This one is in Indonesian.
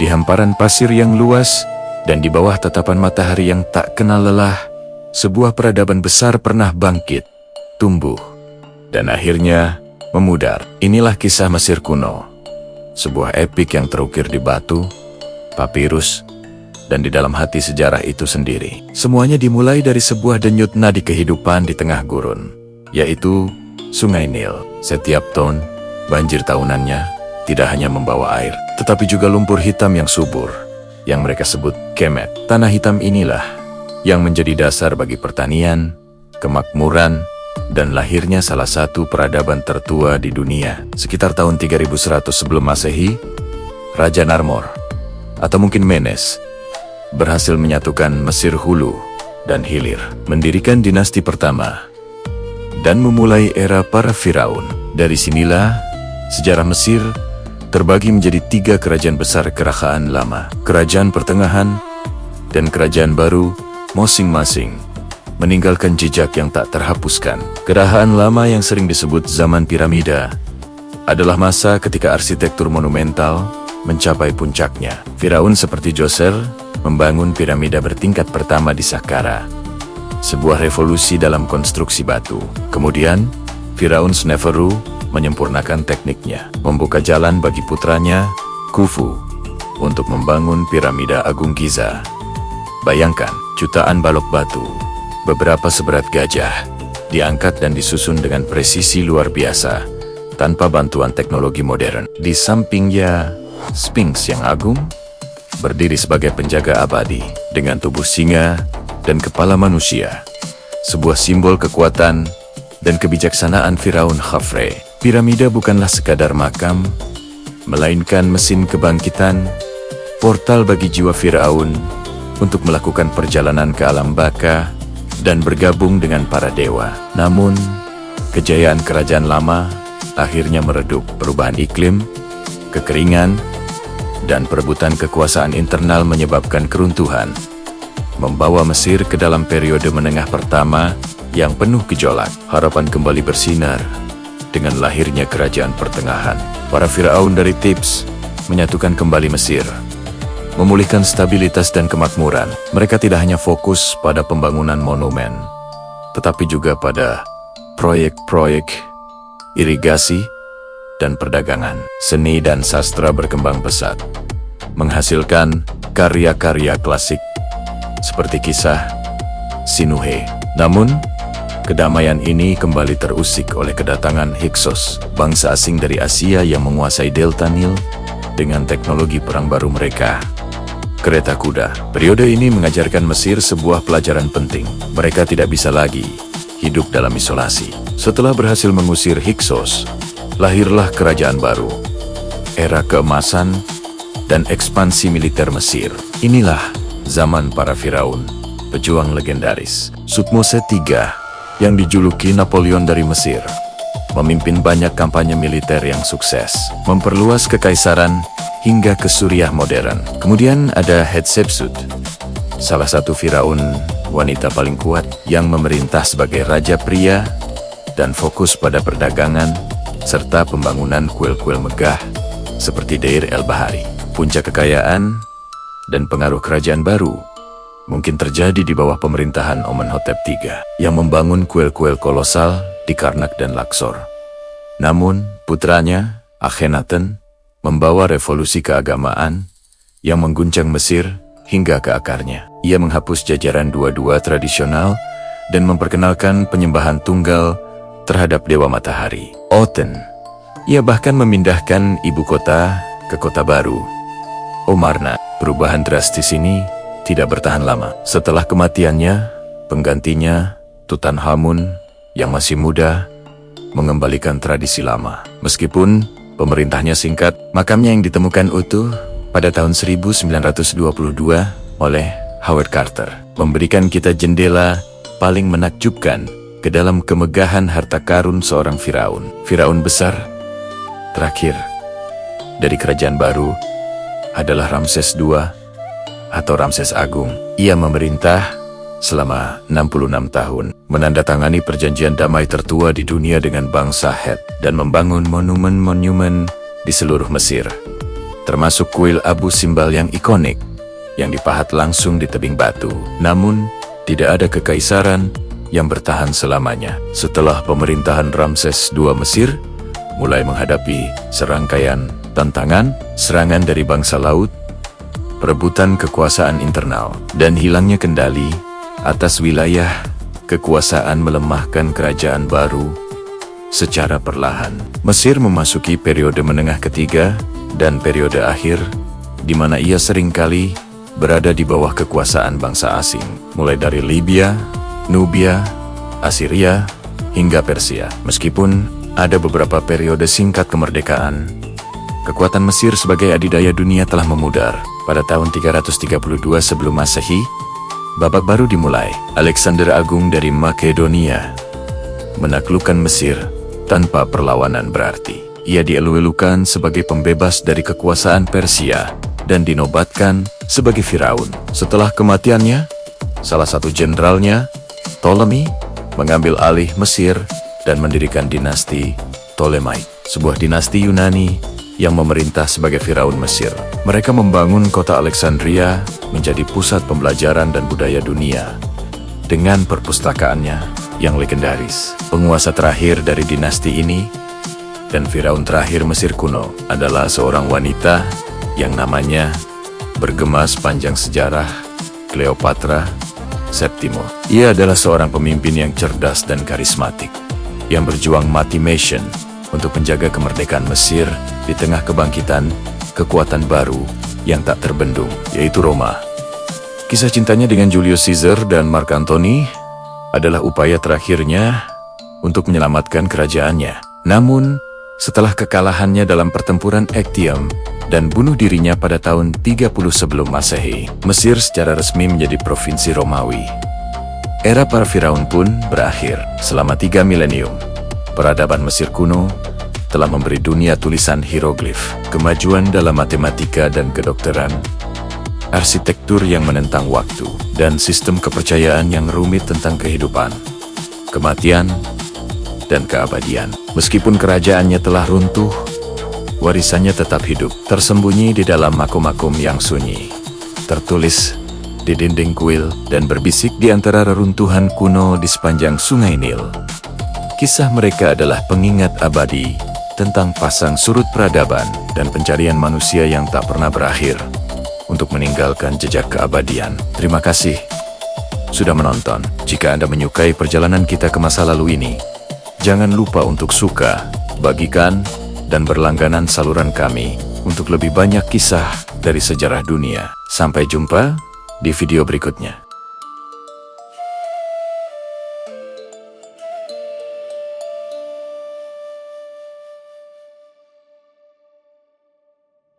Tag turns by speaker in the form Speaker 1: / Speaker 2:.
Speaker 1: Di hamparan pasir yang luas, dan di bawah tatapan matahari yang tak kenal lelah, sebuah peradaban besar pernah bangkit, tumbuh, dan akhirnya memudar. Inilah kisah Mesir kuno. Sebuah epik yang terukir di batu, papirus, dan di dalam hati sejarah itu sendiri. Semuanya dimulai dari sebuah denyut nadi kehidupan di tengah gurun, yaitu Sungai Nil. Setiap tahun, banjir tahunannya tidak hanya membawa air, tetapi juga lumpur hitam yang subur, yang mereka sebut kemet. Tanah hitam inilah yang menjadi dasar bagi pertanian, kemakmuran, dan lahirnya salah satu peradaban tertua di dunia. Sekitar tahun 3100 sebelum Masehi, Raja Narmor, atau mungkin Menes, berhasil menyatukan Mesir hulu dan hilir, mendirikan dinasti pertama, dan memulai era para Firaun. Dari sinilah sejarah Mesir terbagi menjadi 3 kerajaan besar: Kerajaan Lama, Kerajaan Pertengahan, dan Kerajaan Baru, masing-masing meninggalkan jejak yang tak terhapuskan. Kerajaan Lama yang sering disebut zaman piramida adalah masa ketika arsitektur monumental mencapai puncaknya. Firaun seperti Djoser membangun piramida bertingkat pertama di Saqqara, sebuah revolusi dalam konstruksi batu. Kemudian, Firaun Sneferu menyempurnakan tekniknya, membuka jalan bagi putranya, Khufu, untuk membangun piramida Agung Giza. Bayangkan, jutaan balok batu, beberapa seberat gajah, diangkat dan disusun dengan presisi luar biasa, tanpa bantuan teknologi modern. Di sampingnya, Sphinx yang agung berdiri sebagai penjaga abadi, dengan tubuh singa dan kepala manusia, sebuah simbol kekuatan dan kebijaksanaan Firaun Khafre. Piramida bukanlah sekadar makam, melainkan mesin kebangkitan, portal bagi jiwa Firaun untuk melakukan perjalanan ke alam baka dan bergabung dengan para dewa. Namun, kejayaan kerajaan lama akhirnya meredup. Perubahan iklim, kekeringan, dan perebutan kekuasaan internal menyebabkan keruntuhan, membawa Mesir ke dalam periode menengah pertama yang penuh gejolak. Harapan kembali bersinar dengan lahirnya Kerajaan Pertengahan. Para Firaun dari Thebes menyatukan kembali Mesir, memulihkan stabilitas dan kemakmuran. Mereka tidak hanya fokus pada pembangunan monumen, tetapi juga pada proyek-proyek irigasi dan perdagangan. Seni dan sastra berkembang pesat, menghasilkan karya-karya klasik seperti kisah Sinuhe. Namun, kedamaian ini kembali terusik oleh kedatangan Hyksos, bangsa asing dari Asia yang menguasai delta Nil dengan teknologi perang baru mereka, kereta kuda. Periode ini mengajarkan Mesir sebuah pelajaran penting. Mereka tidak bisa lagi hidup dalam isolasi. Setelah berhasil mengusir Hyksos, lahirlah kerajaan baru, era keemasan dan ekspansi militer Mesir. Inilah zaman para Firaun, pejuang legendaris. Thutmose III, yang dijuluki Napoleon dari Mesir, memimpin banyak kampanye militer yang sukses, memperluas kekaisaran hingga ke Suriah modern. Kemudian ada Hatshepsut, salah satu Firaun wanita paling kuat yang memerintah sebagai raja pria dan fokus pada perdagangan serta pembangunan kuil-kuil megah seperti Deir el-Bahari. Puncak kekayaan dan pengaruh kerajaan baru mungkin terjadi di bawah pemerintahan Amenhotep III yang membangun kuil-kuil kolosal di Karnak dan Luxor. Namun, putranya, Akhenaten, membawa revolusi keagamaan yang mengguncang Mesir hingga ke akarnya. Ia menghapus jajaran dua-dua tradisional dan memperkenalkan penyembahan tunggal terhadap Dewa Matahari, Oten. Ia bahkan memindahkan ibu kota ke kota baru, Amarna. Perubahan drastis ini tidak bertahan lama. Setelah kematiannya, penggantinya, Tutankhamun, yang masih muda, mengembalikan tradisi lama. Meskipun pemerintahnya singkat, makamnya yang ditemukan utuh pada tahun 1922 oleh Howard Carter memberikan kita jendela paling menakjubkan ke dalam kemegahan harta karun seorang Firaun. Firaun besar terakhir dari kerajaan baru adalah Ramses II atau Ramses Agung. Ia memerintah selama 66 tahun, menandatangani perjanjian damai tertua di dunia dengan bangsa Het, dan membangun monumen-monumen di seluruh Mesir. termasuk kuil Abu Simbal yang ikonik, yang dipahat langsung di tebing batu. Namun, tidak ada kekaisaran yang bertahan selamanya. Setelah pemerintahan Ramses II Mesir mulai menghadapi serangkaian tantangan, serangan dari bangsa laut, perebutan kekuasaan internal, dan hilangnya kendali atas wilayah, kekuasaan melemahkan kerajaan baru secara perlahan. Mesir memasuki periode menengah ketiga dan periode akhir, di mana ia seringkali berada di bawah kekuasaan bangsa asing, mulai dari Libya, Nubia, Assyria, hingga Persia. Meskipun ada beberapa periode singkat kemerdekaan, kekuatan Mesir sebagai adidaya dunia telah memudar. Pada tahun 332 sebelum Masehi, babak baru dimulai. Alexander Agung dari Makedonia menaklukkan Mesir tanpa perlawanan berarti. Ia dielu-elukan sebagai pembebas dari kekuasaan Persia dan dinobatkan sebagai Firaun. Setelah kematiannya, salah satu jenderalnya, Ptolemy, mengambil alih Mesir dan mendirikan dinasti Ptolemaic, sebuah dinasti Yunani yang memerintah sebagai Firaun Mesir. Mereka membangun kota Alexandria menjadi pusat pembelajaran dan budaya dunia dengan perpustakaannya yang legendaris. Penguasa terakhir dari dinasti ini dan Firaun terakhir Mesir kuno adalah seorang wanita yang namanya bergema sepanjang sejarah, Cleopatra Septimo. Ia adalah seorang pemimpin yang cerdas dan karismatik, yang berjuang mati-mission untuk menjaga kemerdekaan Mesir di tengah kebangkitan kekuatan baru yang tak terbendung, yaitu Roma. Kisah cintanya dengan Julius Caesar dan Mark Antony adalah upaya terakhirnya untuk menyelamatkan kerajaannya. Namun, setelah kekalahannya dalam pertempuran Actium dan bunuh dirinya pada tahun 30 sebelum Masehi, Mesir secara resmi menjadi provinsi Romawi. Era para Firaun pun berakhir. Selama 3 milenium, peradaban Mesir kuno telah memberi dunia tulisan hieroglif, kemajuan dalam matematika dan kedokteran, arsitektur yang menentang waktu, dan sistem kepercayaan yang rumit tentang kehidupan, kematian, dan keabadian. Meskipun kerajaannya telah runtuh, warisannya tetap hidup, tersembunyi di dalam makom-makom yang sunyi, tertulis di dinding kuil, dan berbisik di antara reruntuhan kuno di sepanjang sungai Nil. Kisah mereka adalah pengingat abadi tentang pasang surut peradaban dan pencarian manusia yang tak pernah berakhir untuk meninggalkan jejak keabadian. Terima kasih sudah menonton. Jika Anda menyukai perjalanan kita ke masa lalu ini, jangan lupa untuk suka, bagikan, dan berlangganan saluran kami untuk lebih banyak kisah dari sejarah dunia. Sampai jumpa di video berikutnya.